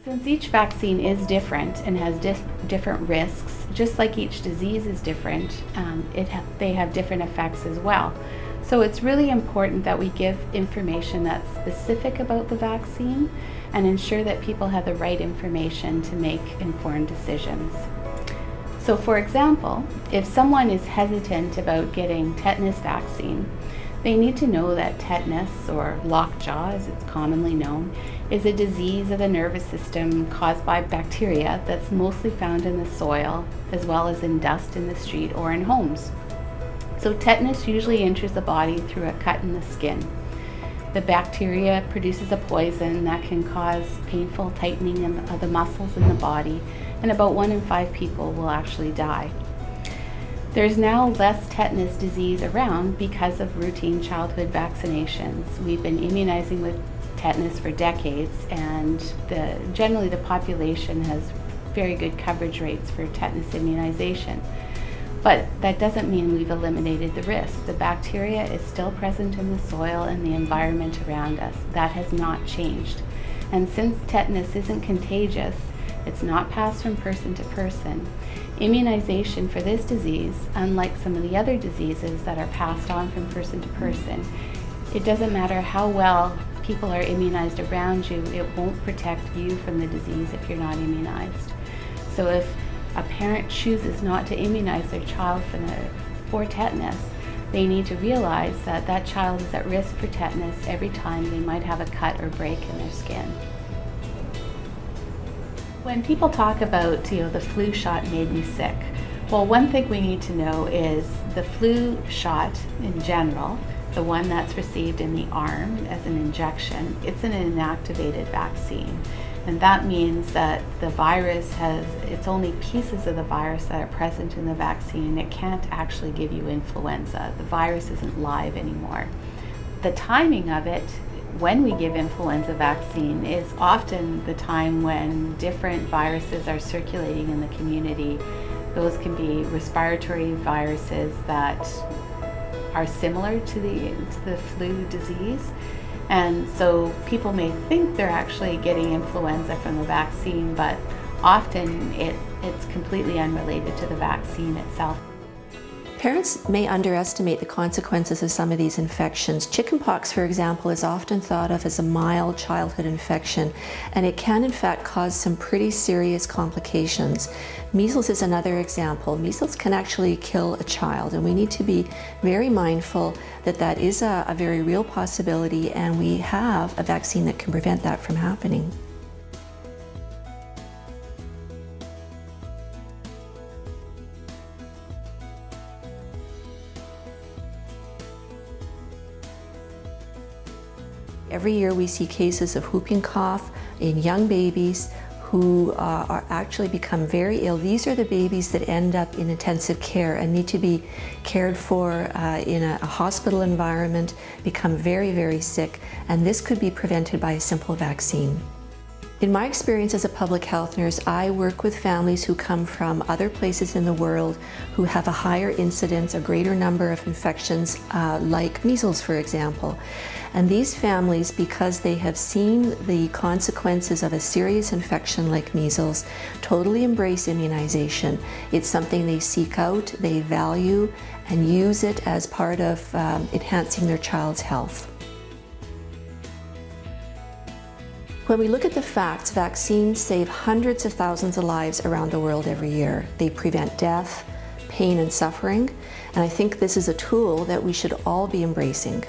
Since each vaccine is different and has different risks, just like each disease is different, they have different effects as well. So it's really important that we give information that's specific about the vaccine and ensure that people have the right information to make informed decisions. So for example, if someone is hesitant about getting tetanus vaccine, they need to know that tetanus, or lockjaw as it's commonly known, is a disease of the nervous system caused by bacteria that's mostly found in the soil as well as in dust in the street or in homes. So tetanus usually enters the body through a cut in the skin. The bacteria produces a poison that can cause painful tightening of the muscles in the body, and about 1 in 5 people will actually die. There's now less tetanus disease around because of routine childhood vaccinations. We've been immunizing with tetanus for decades, and generally the population has very good coverage rates for tetanus immunization. But that doesn't mean we've eliminated the risk. The bacteria is still present in the soil and the environment around us. That has not changed. And since tetanus isn't contagious, it's not passed from person to person, immunization for this disease, unlike some of the other diseases that are passed on from person to person, it doesn't matter how well people are immunized around you, it won't protect you from the disease if you're not immunized. So if a parent chooses not to immunize their child for tetanus, they need to realize that that child is at risk for tetanus every time they might have a cut or break in their skin. When people talk about, the flu shot made me sick, well, one thing we need to know is the flu shot in general, the one that's received in the arm as an injection, it's an inactivated vaccine. And that means that the virus it's only pieces of the virus that are present in the vaccine. It can't actually give you influenza. The virus isn't live anymore. The timing of it, when we give influenza vaccine, is often the time when different viruses are circulating in the community. Those can be respiratory viruses that are similar to the flu disease. And so people may think they're actually getting influenza from the vaccine, but often it's completely unrelated to the vaccine itself. Parents may underestimate the consequences of some of these infections. Chickenpox, for example, is often thought of as a mild childhood infection, and it can in fact cause some pretty serious complications. Measles is another example. Measles can actually kill a child, and we need to be very mindful that that is a very real possibility, and we have a vaccine that can prevent that from happening. Every year we see cases of whooping cough in young babies who are actually become very ill. These are the babies that end up in intensive care and need to be cared for in a hospital environment, become very, very sick, and this could be prevented by a simple vaccine. In my experience as a public health nurse, I work with families who come from other places in the world who have a higher incidence, a greater number of infections, like measles, for example. And these families, because they have seen the consequences of a serious infection like measles, totally embrace immunization. It's something they seek out, they value, and use it as part of enhancing their child's health. When we look at the facts, vaccines save hundreds of thousands of lives around the world every year. They prevent death, pain, and suffering, and I think this is a tool that we should all be embracing.